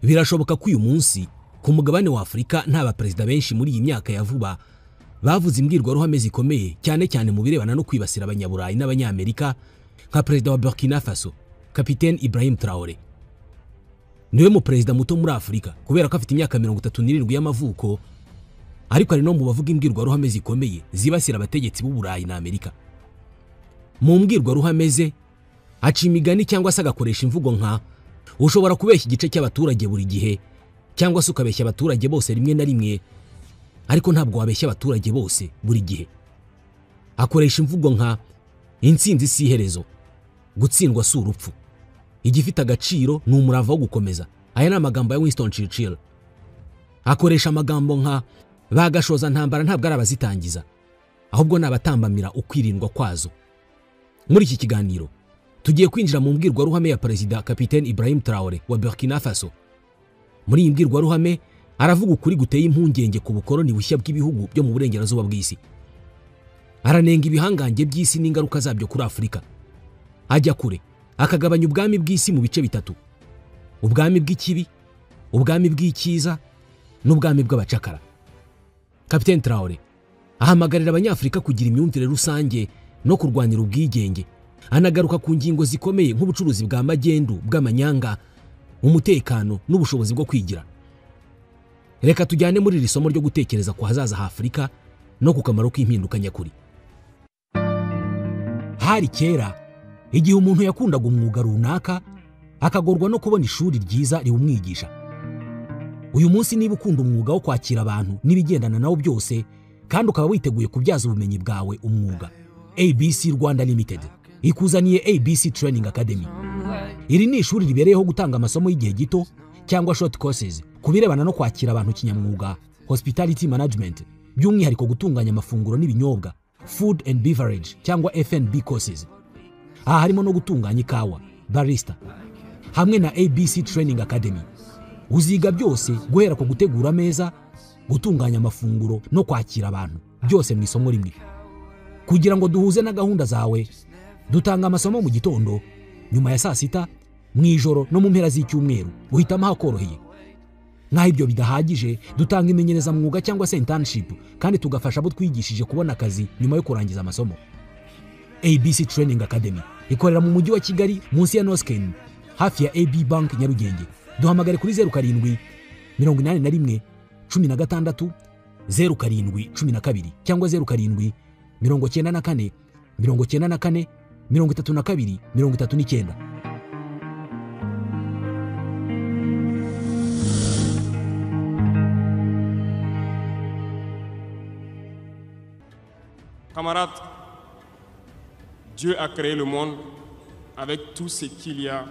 Birashoboka ko uyu munsi ku mugabane wa Afrika nta baperezida benshi muri iyi myaka ya vuba bavuze imbwirwaruhame zikomeye cyane cyane mu birebana no kwibasira abanyaburayi n'abanyamerika nka perezida wa Burkina Faso Kapiteni Ibrahim Traoré. Niwe mu perezida muto muri Afrika kubera ko afite imyaka 37 y'amavuko, ariko ari no mu bavuga imbwirwaruhame zikomeye zibasira abategetsi b'u Burayi na Amerika. Mu mbwirwaruhame ze aca imigani cyangwa se agakoresha imvugo nka ushobora kubeshya igice cy'abaturage buri gihe cyangwa se ukabeshya abaturage bose rimwe na rimwe, ariko ntabwo wabeshya abaturage bose buri gihe. Akoresha imvugo nka intsinzi si iherezo, gutsindwa si urupfu, igifite agaciro ni umurava wo gukomeza. Aya ni amagambo ya Winston Churchill. Akoresha amagambo nka bagashoza ntambara ntabwo ari abazitangiza, ahubwo ni abatambamira ukwirindwa kwazo. Muri iki kiganiro tugiye kwinjira mu mbwirwaruhame ya perezida Kapiteni Ibrahim Traoré wa Burkina Faso. Muri iyi mbwirwaruhame aravuga ukuri guteye impungenge ku bukoroni bushya bw'ibihugu byo mu burengerazuba bw'isi. Aranenga ibihangange by'isi n'ingaruka zabyo kuri Afrika. Ajya kure akagabanya ubwami bw'isi mu bice bitatu: ubwami bw'ikibi, ubwami bw'icyiza n'ubwami bw'abacakara. Kapiteni Traoré ahamagarira abanyafrika kugira imyumvire rusange no kurwanira ubwigenge. Anagaruka ku ngingo zikomeye nk'ubucuruzi bwa magendu, bw'amanyanga, umutekano n'ubushobozi bwo kwigira. Reka tujyane muri iri somo ryo gutekereza ku hazaza ha Afrika no ku kamaro k'impinduka nyakuri. Hari kera igihe umuntu yakundaga umwuga runaka akagorwa no kubona ishuri ryiza riwumwigisha. Uyu munsi niba ukunda umwuga wo kwakira abantu n'ibigendana nawo byose kandi ukaba witeguye kubyaza ubumenyi bwawe umwuga, ABC Rwanda Limited ikuzaniye ABC Training Academy. Iri ni ishuri ribereyeho gutanga amasomo y'igihe gito cyangwa short courses kubirebana no kwakira abantu kinyamwuga, hospitality management, by'umwihariko gutunganya amafunguro n'ibinyobwa, food and beverage cyangwa F&B courses. Aha harimo no gutunganya ikawa, barista. Hamwe na ABC Training Academy uziga byose guhera ku gutegura ameza, gutunganya amafunguro no kwakira abantu, byose mu isomo rimwe. Kugira ngo duhuze na gahunda zawe, dutanga amasomo mu gitondo, nyuma ya saa sita, mu ijoro no mu mpera z'icyumweru, uhitamo hakoroheye. Naho ibyo bidahagije, dutanga imenyereza mwuga cyangwa se internship, kandi tugafasha abo twigishije kubona akazi nyuma yo kurangiza amasomo. ABC Training Academy ikorera mu mujyi wa Kigali munsi ya Nosken hafi ya AB Bank Nyarugenge. Duhamagare kuri 07 81 16 07 12 cyangwa 07 94 94 32 39. Camarades, Dieu a créé le monde avec tout ce qu'il y a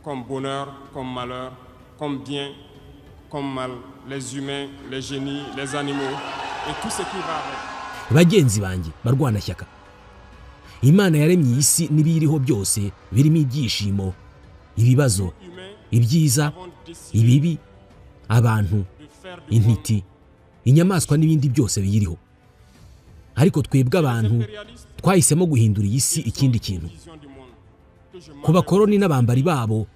comme bonheur, comme malheur, comme bien, comme mal, les humains, les génies, les animaux et tout ce qui va avec. Bagenzi banjye barwana shyaka, Imana yaremye isi n'ibiriho byose birimo ibyishimo, ibibazo, ibyiza, ibibi, abantu, intiti, inyamaswa n'ibindi byose biyiriho. Ariko twebwe abantu twahisemo guhindura iyi si ikindi kintu. Ku bakoroni n'abambari babo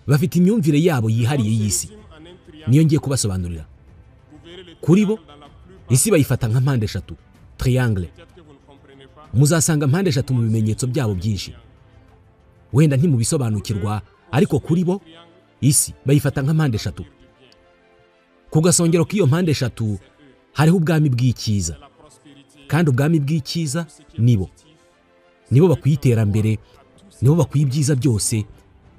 bafite imyumvire yabo yihariye y'isi, niyo ngiye kubasobanurira. Kuri bo isi bayifata nka mpande eshatu, triangle. Muzasanga mpande eshatu mu bimenyetso byabo byinshi. Wenda ntimubisobanukirwa, ariko kuri bo isi bayifata nka mpande eshatu. Ku gasongero k'iyo mpande eshatu hariho ubwami bw'icyiza, kandi ubwami bw'icyiza nibo bakwiye iterambere, nibo bakwiye ibyiza byose,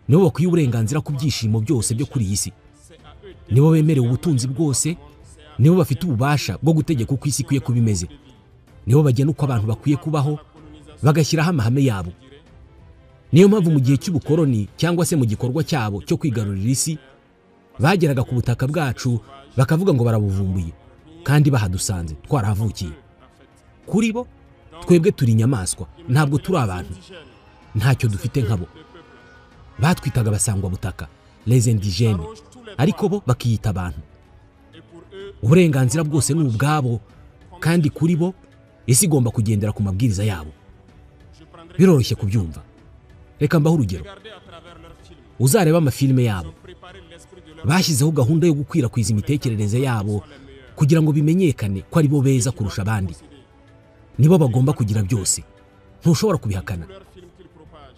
nibo bakwiye uburenganzira ku byishimo byose byo kuri iyi si, nibo bemerewe ubutunzi bwose, nibo bafite ububasha bwo gutegeka uko isi ikwiye kuba imeze, nibo bagena uko abantu bakwiye kubaho, bagashyiraho amahame yabo. Niyo mpamvu mu gihe cy'ubukoroni cyangwa se mu gikorwa cyabo cyo kwigarurira isi, bageraga ku butaka bwacu bakavuga ngo barabuvumbuye, kandi bahadusanze twarahavukiye. Kuri bo twebwe turi inyamaswa, ntabwo turi abantu, ntacyo dufite nkabo. Batwitaga basangwa butaka, les indigènes, ariko bo bakiyita abantu. Uburenganzira bwose ni ubwabo, kandi kuri bo isi igomba kugendera ku mabwiriza yabo. Biroroshye kubyumva. Reka mbaho urugero. Uzareba amafilme yabo, bashyizeho gahunda yo gukwirakwiza imitekerereze yabo kugira ngo bimenyekane ko ari bo beza kurusha abandi. Nibo bagomba kugira byose, ntushobora kubihakana.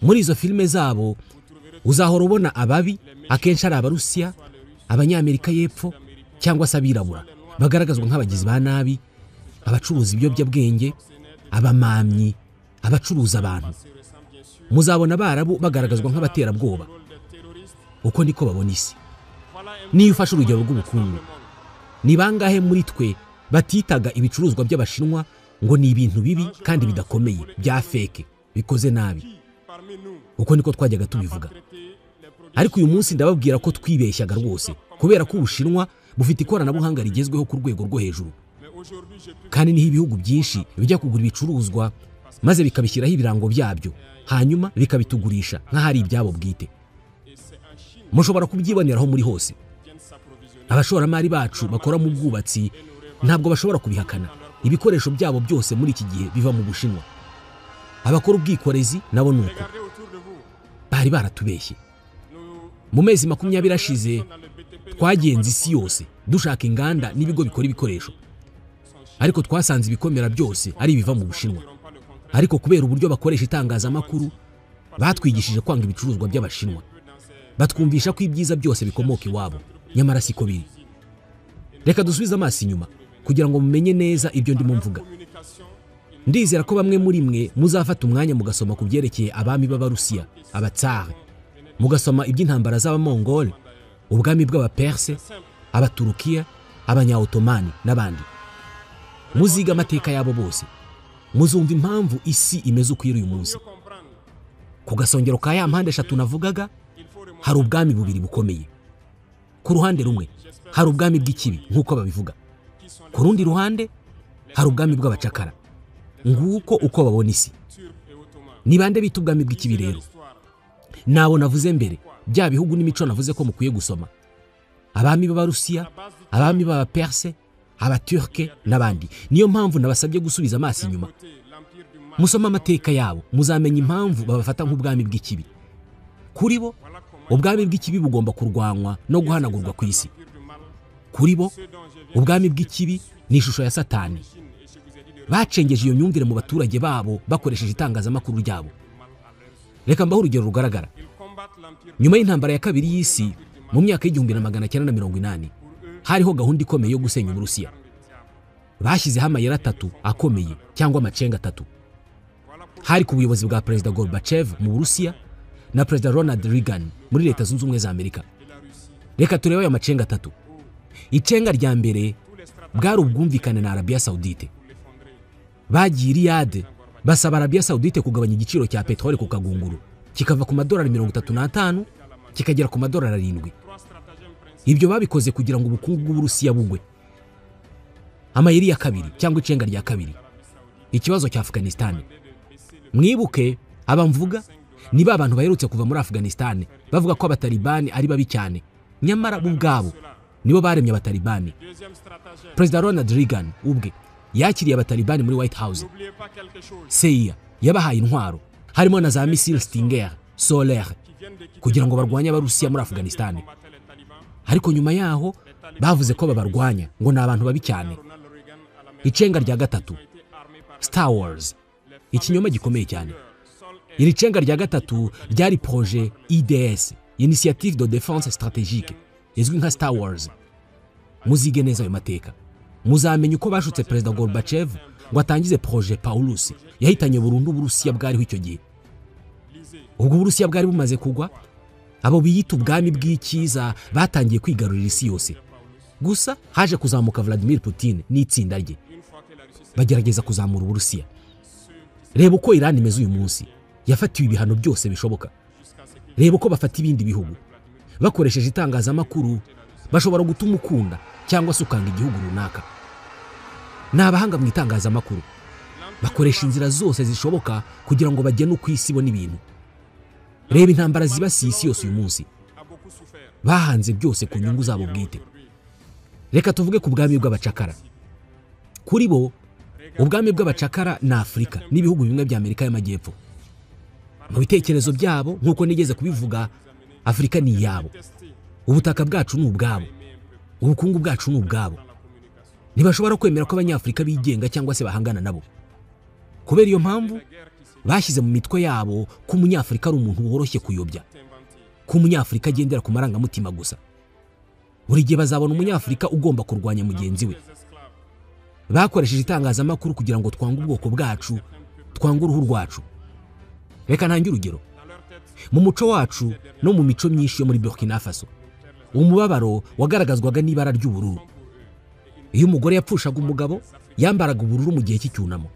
Muri izo filime zabo uzahora ubona ababi akenshi ari Abarusiya, Abanyamerika y'Epfo cyangwa se abirabura, bagaragazwa nk'abagizi ba nabi, abacuruza ibiyobyabwenge, abamamyi, abacuruza abantu. Muzabona Abarabu bagaragazwa nk'abaterabwoba. Uko niko babona isi. Niyo ufashe urugero rw'ubukungu, ni bangahe muri twe batitaga ibicuruzwa by'Abashinwa ngo ni ibintu bibi kandi bidakomeye, bya fake, bikoze nabi? Uko niko twajyaga tubivuga. Ariko uyu munsi ndababwira ko twibeshyaga rwose, kubera ko Ubushinwa bufite ikoranabuhanga rigezweho ku rwego rwo hejuru. Kandi niho ibihugu byinshi bijya kugura ibicuruzwa maze bikabishyiraho ibirango byabyo, hanyuma bikabitugurisha nk'ahari ibyabo bwite. Mushobora kubyiboneraho muri hose. Abashoramari bacu bakora mu bwubatsi ntabwo bashobora kubihakana. Ibikoresho byabo byose muri iki gihe biva mu Bushinwa. Abakora ubwikorezi nabo nuko. Bari baratubeshye. Mu mezi 20 ashize twagenze isi yose dushaka inganda n'ibigo bikora ibikoresho, ariko twasanze ibikomera byose ari ibiva mu Bushinwa. Ariko kubera uburyo bakoresha itangazamakuru, batwigishije kwanga ibicuruzwa by'Abashinwa. Batwumvisha ko ibyiza byose bikomoka iwabo, nyamara siko biri. Reka dusubize amaso inyuma kugira ngo mumenye neza ibyo ndimo mvuga. Ndizera ko bamwe muri mwe muzafata umwanya mugasoma ku byerekeye abami b'Abarusiya, Abatsar, mugasoma iby'intambara z'Abamongol, ubwami bw'Abaperse, Abaturukiya, Abanya-Ottomani n'abandi. Muziga amateka yabo bose, muzumva impamvu isi imeze uko iri uyu munsi. Ku gasongero ka ya mpande eshatu navugaga, hari ubwami bubiri bukomeye. Ku ruhande rumwe hari ubwami bw'ikibi nk'uko babivuga, ku rundi ruhande hari ubwami bw'abacakara. Nguko uko babona isi. Ni bande bita ubwami bw'ikibi rero? Nabo navuze mbere, bya bihugu n'imico navuze ko mukwiye gusoma. Abami b'Abarusiya, abami b'Abaperse, Abaturke n'abandi. Niyo mpamvu nabasabye gusubiza amaso inyuma. Musoma amateka yabo, muzamenya impamvu babafata nk'ubwami bw'ikibi. Kuri bo, ubwami bw'ikibi bugomba kurwanywa no guhanagurwa ku isi. Kuri bo, ubwami bw'ikibi ni ishusho ya Satani. Bacengeje iyo myumvire mu baturage babo bakoresheje itangazamakuru ryabo. Reka mbaho urugero rugaragara. Nyuma y'intambara ya kabiri y'isi mu myaka y'1980, hariho gahunda ikomeye yo gusenya Uburusiya. Bashyizeho amayeri 3 akomeye cyangwa amacenga 3. Hari ku buyobozi bwa Perezida Gorbachev mu Burusiya na Perezida Ronald Reagan muri Leta Zunze Ubumwe za Amerika. Reka turebe ayo macenga 3. Icenga rya mbere bwari ubwumvikane na Arabia Saudite. Bagiye Riyadh basaba Arabia Saudite kugabanya igiciro cya petrole ku kagunguru, kikava ku $35 kikagera ku $7. Ibyo babikoze kugira ngo ubukungu bw'Uburusiya bugwe. Amayeri ya kabiri cyangwa icenga rya kabiri, ikibazo cya Afghanistan. Mwibuke abamvuga ni ba bantu baherutse kuva muri Afghanistan bavuga ko abatalibani ari babi cyane, nyamara bo ubwabo nibo baremye abatalibani. Perezida Ronald Reagan ubwe yakiriye abatalibani muri White House. CIA yabahaye intwaro harimo na za missile Stinger solaire kugira ngo barwanye Abarusiya muri Afghanistan. Ariko nyuma yaho bavuze ko babarwanya ngo ni abantu babi cyane. Icenga rya gatatu, Star Wars, ikinyoma gikomeye cyane. Iri cenga rya gatatu ryari projet IDS, Initiative de Défense Stratégique, izwi nka Star Wars. Muzige neza ayo mateka, muzamenye uko bashutse Perezida Gorbachev ngo atangize projet Paulus yahitanye burundu Uburusiya bwariho icyo gihe. Ubwo Uburusiya bwari bumaze kugwa, abo biyita ubwami bw'ikiza batangiye kwigarurira isi yose. Gusa haje kuzamuka Vladimir Putin n'itsinda rye, bagerageza kuzamura Uburusiya. Reba uko Iran imeze uyu munsi, yafatiwe ibihano byose bishoboka. Reba uko bafata ibindi bihugu bakoresheje itangazamakuru, bashobora gutuma ukunda cyangwa se ukanga igihugu runaka. N'abahanga mu itangazamakuru bakoresha inzira zose zishoboka kugira ngo bagene uko isi ibona ibintu. Reba intambara zibasiye isi yose uyu munsi, bahanze byose ku nyungu zabo bwite. Reka tuvuge ku bwami bw'abacakara. Kuri bo, ubwami bw'abacakara na Afurika n'ibihugu bimwe bya Amerika y'Amajyepfo. Mu bitekerezo byabo nk'uko nigeze kubivuga, Afurika ni iyabo, ubutaka bwacu ni ubwabo, ubukungu bwacu ni ubwabo. Ntibashobora kwemera ko abanyafurika bigenga cyangwa se bahangana nabo. Kubera iyo mpamvu bashyize mu mitwe yabo ko umunyafurika ari umuntu woroshye kuyobya, ko umunyafurika agendera ku marangamutima gusa. Buri gihe bazabona umunyafurika ugomba kurwanya mugenzi we. Bakoresheje itangazamakuru kugira ngo twange ubwoko bwacu, twange uruhu rwacu. Reka ntange urugero. Mu muco wacu no mu mico myinshi yo muri Burkina Faso, umubabaro wagaragazwaga n'ibara ry'ubururu. Iyo umugore yapfushaga umugabo, yambaraga ubururu mu gihe cy'icyunamo.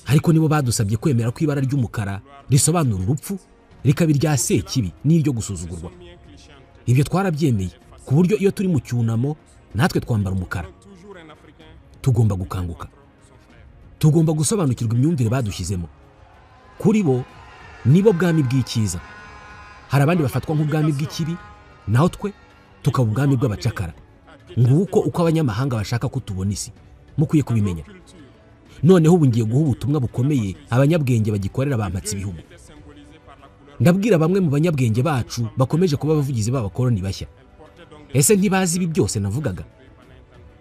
Ariko nibo badusabye kwemera ko ibara ry'umukara risobanura urupfu, rikaba irya sekibi n'iryo gusuzugurwa. Ibyo twarabyemeye ku buryo iyo turi mu cyunamo natwe twambara umukara. Tugomba gukanguka, tugomba gusobanukirwa imyumvire badushyizemo. Kuri bo nibo bwami bw'icyiza, hari abandi bafatwa nk'ubwami bw'ikibi, naho twe tukaba ubwami bw'abacakara. Nguko uko abanyamahanga bashaka kutubona isi, mukwiye kubimenya. Noneho ubu ngiye guha ubutumwa bukomeye abanyabwenge bagikorera bampatse ibihugu. Ndabwira bamwe mu banyabwenge bacu bakomeje kuba abavugizi b'abakoloni bashya. Ese ntibazi ibi byose navugaga?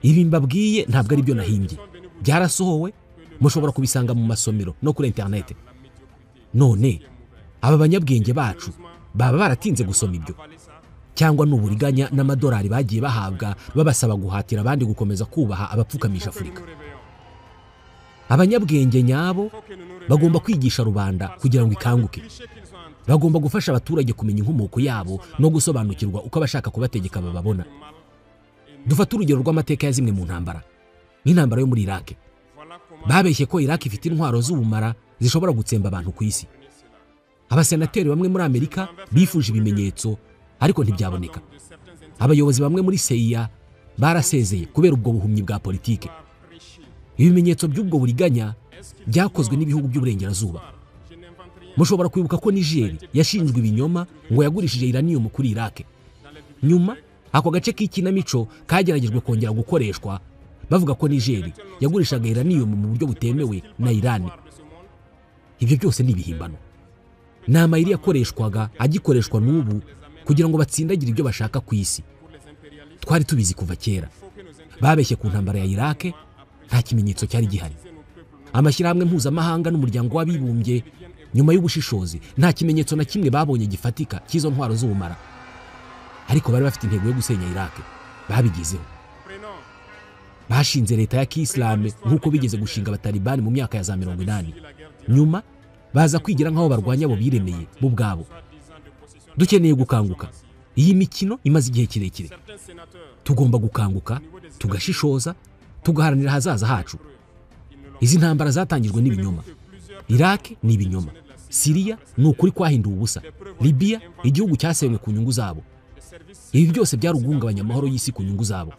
Ibi mbabwiye ntabwo ari byo nahimbye, byarasohowe, mushobora kubisanga mu masomero no kuri internet. None aba banyabwenge bacu baba baratinze gusoma ibyo, cyangwa n'uburiganya n'amadolari bagiye bahabwa babasaba guhatira abandi gukomeza kubaha abapfukamisha Afurika. Abanyabwenge nyabo bagomba kwigisha rubanda kugira ngo ikanguke. Bagomba gufasha abaturage kumenya inkomoko yabo no gusobanukirwa uko abashaka kubategeka bababona. Dufata urugero rw'amateka ya zimwe mu ntambara, nk'intambara yo muri Iraq. Babeshye ko Iraq ifite intwaro z'ubumara zishobora gutsemba abantu ku isi. Abasenateri bamwe muri Amerika bifuje ibimenyetso, ariko ntibyaboneka. Abayobozi bamwe muri CIA barasezeye kubera ubwo buhumyi bwa politike. Ibimenyetso by'ubwo buriganya byakozwe n'ibihugu by'uburengerazuba. Mushobora kwibuka ko Niger yashinjwe ibinyoma ngo yagurishije uranium kuri Iraq. Nyuma ako gace k'ikinamico kageragejwe kongera gukoreshwa, bavuga ko Niger yagurishaga uranium mu buryo butemewe na Iran. Ibyo byose ni ibihimbano. Ni amayeri yakoreshwaga agikoreshwa n'ubu kugira ngo batsindagire ibyo bashaka ku isi. Twari tubizi kuva kera. Babeshye ku ntambara ya Iraq, nta kimenyetso cyari gihari. Amashyirahamwe mpuzamahanga n'umuryango w'abibumbye nyuma y'ubushishozi nta kimenyetso na kimwe babonye gifatika cy'izo ntwaro z'ubumara. Ariko bari bafite intego yo gusenya Iraq. Babigezeho. Bashinze leta ya Kiislamu nk'uko bigeze gushinga abatalibani mu myaka ya za 80. Nyuma baza kwigira nk'aho barwanya abo biremeye bo bwabo. Dukeneye gukanguka. Iyi mikino imaze igihe kirekire. Tugomba gukanguka, tugashishoza, tugaharanira hazaza hacu. Izi ntambara zatangijwe n'ibinyoma. Iraq ni ibinyoma. Syria ni ukuri kwahinduwe ubusa. Libya igihugu cyasenywe ku nyungu zabo. Ibi byose byarugungabanya amahoro y'isi ku nyungu zabo.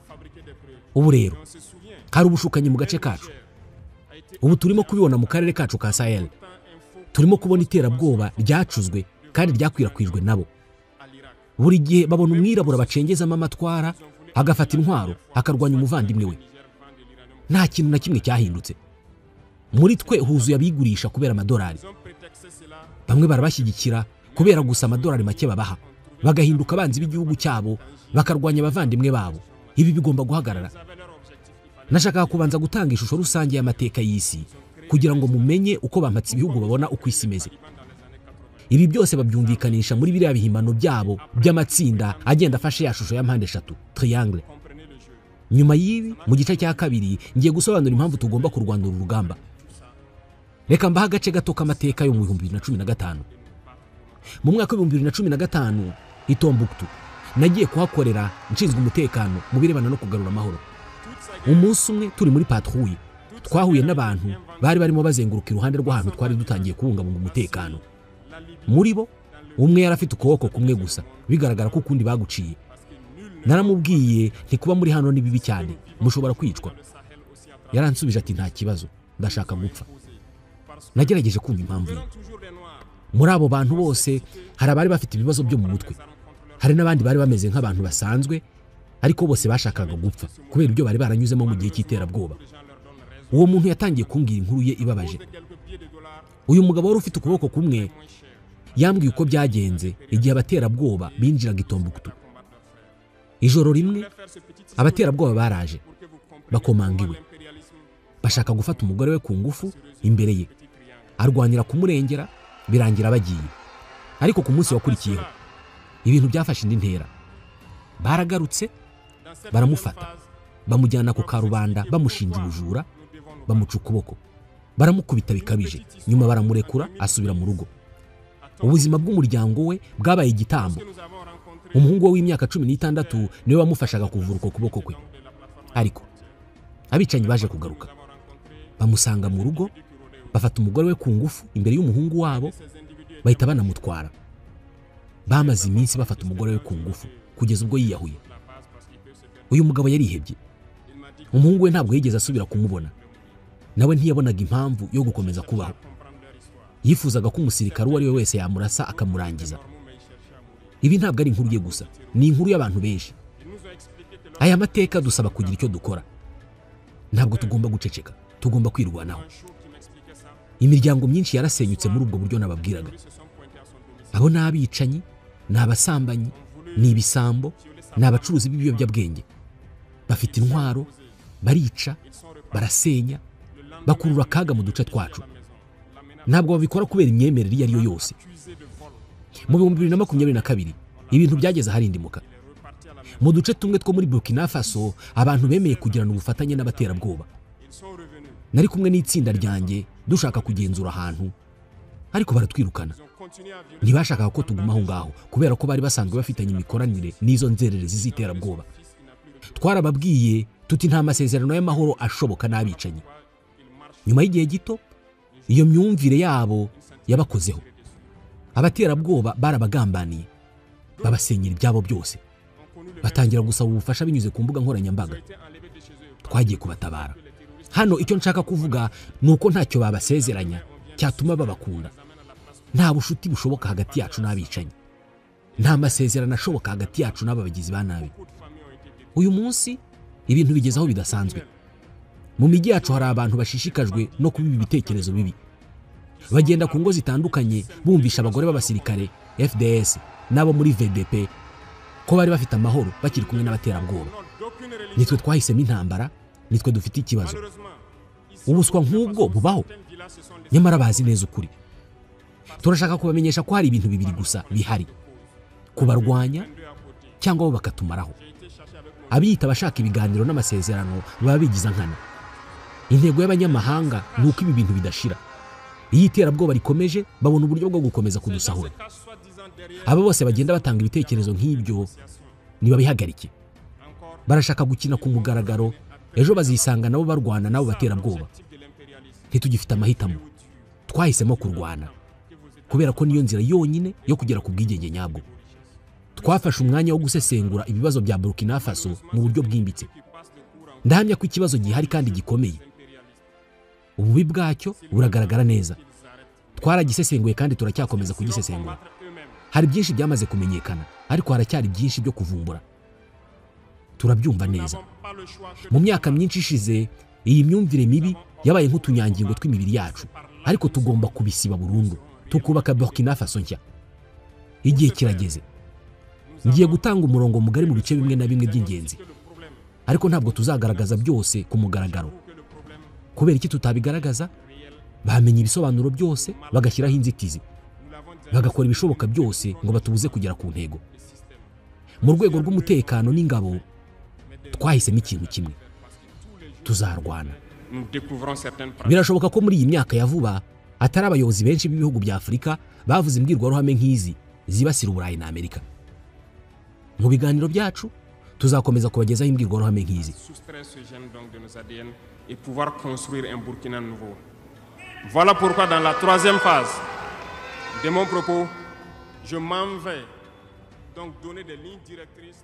Ubu rero hari ubushukanyi mu gace kacu. Ubu turimo kubibona mu karere kacu ka Sahel. Turimo kubona iterabwoba ryacuzwe kandi ryakwirakwijwe nabo. Buri gihe babona umwirabura bacengezamo amatwara, agafata intwaro, akarwanya umuvandimwe we. Nta kintu na kimwe cyahindutse. Muri twe huzuye abigurisha kubera amadolari. Bamwe barabashyigikira kubera gusa amadolari make babaha, bagahinduka abanzi b'igihugu cyabo, bakarwanya abavandimwe babo. Ibi bigomba guhagarara. Nashakaga kubanza gutanga ishusho rusange y'amateka y'isi kugira ngo mumenye uko bampatse ibihugu babona uko isi imeze. Ibi byose babyumvikanisha muri biriya bihimbano byabo by'amatsinda agenda afashe ya shusho ya mpande eshatu, triangle. Nyuma y'ibi mu gice cya kabiri ngiye gusobanura impamvu tugomba kurwanira urugamba. Reka mbaha agace gato k'amateka yo mu 2015. Mu mwaka wa 2015 i Tombouctou nagiye kuhakorera nshinzwe umutekano mu birebana no kugarura amahoro. Umunsi umwe turi muri patrouille twahuye n'abantu bari barimo bazenguruka iruhande rw'ahantu twari dutangiye kubungabunga umutekano. Muri bo umwe yarafite ukuboko kumwe gusa, bigaragara ko ukundi baguciye. Naramubwiye nti kuba muri hano ni bibi cyane, mushobora kwicwa. Yaransubije ati nta kibazo, ndashaka gupfa. Nagerageje kumva impamvu ye. Muri abo bantu bose hari abari bafite ibibazo byo mu mutwe. Hari n'abandi bari bameze nk'abantu basanzwe, ariko bose bashakaga gupfa kubera ibyo bari baranyuzemo mu gihe cy'iterabwoba. Uwo muntu yatangiye kumbwira inkuru ye ibabaje. Uyu mugabo wari ufite ukuboko kumwe yambwiye uko byagenze igihe abaterabwoba binjiraga i Tombouctou. ijoro rimwe abaterabwoba baraje bakomanga iwe, bashaka gufata umugore we ku ngufu imbere ye, arwanira kumurengera, birangira bagiye. Ariko ku munsi wakurikiyeho ibintu byafashe indi ntera. Baragarutse baramufata, bamujyana ku karubanda bamushinja ubujura, bamuca ukuboko, baramukubita bikabije, nyuma baramurekura asubira mu rugo. Ubuzima bw'umuryango we bwabaye igitambo. Umuhungu we w'imyaka 16 niwe wamufashaga kuvura uko kuboko kwe. Ariko abicanyi baje kugaruka, bamusanga mu rugo, bafata umugore we ku ngufu imbere y'umuhungu wabo, bahita banamutwara. Bamaze iminsi bafata umugore we ku ngufu kugeza ubwo yiyahuye. Uyu mugabo yarihebye. Umuhungu we ntabwo yigeze asubira kumubona, nawe ntiyabonaga impamvu yo gukomeza kubaho. Yifuzaga ko umusirikare uwo ari we wese yamurasa akamurangiza. Ibi ntabwo ari inkuru ye gusa, ni inkuru y'abantu benshi. Aya mateka dusaba kugira icyo dukora. Ntabwo tugomba guceceka, tugomba kwirwanaho. Imiryango myinshi yarasenyutse muri ubwo buryo nababwiraga. Abo ni abicanyi, ni abasambanyi, ni ibisambo, ni abacuruzi b'ibiyobyabwenge. Bafite intwaro, barica, barasenya, bakurura akaga mu duce twacu. Ntabwo babikora kubera imyemerere iyo ari yo yose. Mu 2022 ibintu byageze harindimuka. Mu duce tumwe two muri Burkina Faso abantu bemeye kugirana ubufatanye n'abaterabwoba. Nari kumwe n'itsinda ryanjye dushaka kugenzura ahantu, ariko baratwirukana. Ntibashakaga ko tuguma aho ngaho kubera ko bari basanzwe bafitanye imikoranire n'izo nzererezi z'iterabwoba. Twarababwiye tuti nta masezerano y'amahoro ashoboka n'abicanyi. Nyuma y'igihe gito iyo myumvire yabo yabakozeho. Abaterabwoba barabagambaniye, babasenyera ibyabo byose, batangira gusaba ubufasha binyuze ku mbuga nkoranyambaga. Twagiye kubatabara. Hano icyo nshaka kuvuga nuko ntacyo babasezeranya cyatuma babakunda. Nta bushuti bushoboka hagati yacu n'abicanyi, nta masezerano ashoboka hagati yacu n'abagizi ba nabi. Uyu munsi ibintu bigeze aho bidasanzwe. Mu migi yacu hari abantu bashishikajwe no kubiba ibitekerezo bibi. Bagenda ku ngo zitandukanye bumvisha abagore b'abasirikare FDS nabo muri VDP ko bari bafite amahoro bakiri kumwe n'abaterabwoba. Nitwe twahisemo intambara, nitwe dufite ikibazo. Ubuswa nk'ubwo bubaho, nyamara bazi neza ukuri. Turashaka kubamenyesha ko hari ibintu bibiri gusa bihari: kubarwanya cyangwa bo bakatumaraho. Abiyita bashaka ibiganiro n'amasezerano baba bigiza nkana. Intego y'abanyamahanga ni uko ibi bintu bidashira. Iyi terabwoba rikomeje, babona uburyo bwo gukomeza kudusahura. Abo bose bagenda batanga ibitekerezo nk'ibyo niba bihagarike. Barashaka gukina ku mugaragaro, ejo bazisanga nabo barwana nabo baterabwoba. Ntitugifite amahitamo, twahisemo kurwana kubera ko niyo nzira yonyine yo kugera ku bwigenge nyabwo. Twafashe umwanya wo gusesengura ibibazo bya Burkina Faso mu buryo bwimbitse. Ndahamya ko ikibazo gihari kandi gikomeye. Ububi bwacyo buragaragara neza. Twaragisesenguye kandi turacyakomeza kugisesengura. Hari byinshi byamaze kumenyekana, ariko haracyari byinshi byo kuvumbura. Turabyumva neza. Mu myaka myinshi ishize iyi myumvire mibi yabaye nk'utunyangingo tw'imibiri yacu, ariko tugomba kubisiba burundu, tukubaka Burkina Faso nshya. Igihe kirageze. Ngiye gutanga umurongo mugari mu bice bimwe na bimwe by'ingenzi, ariko ntabwo tuzagaragaza byose ku mugaragaro. Kubera iki tutabigaragaza? Bamenye ibisobanuro byose, bagashyiraho inzitizi, bagakora ibishoboka byose ngo batubuze kugera ku ntego. Mu rwego rw'umutekano n'ingabo twahisemo ikintu kimwe: tuzarwana. Birashoboka ko muri iyi myaka ya vuba atari abayobozi benshi b'ibihugu bya Afurika bavuze imbwirwaruhame nk'izi zibasira Uburayi na Amerika. Mu biganiro byacu tuzakomeza kubagezaho imbwirwaruhame nk'izi. Et pouvoir construire un Burkina nouveau. Voilà pourquoi dans la troisième phase de mon propos, je m'en vais donc donner des lignes directrices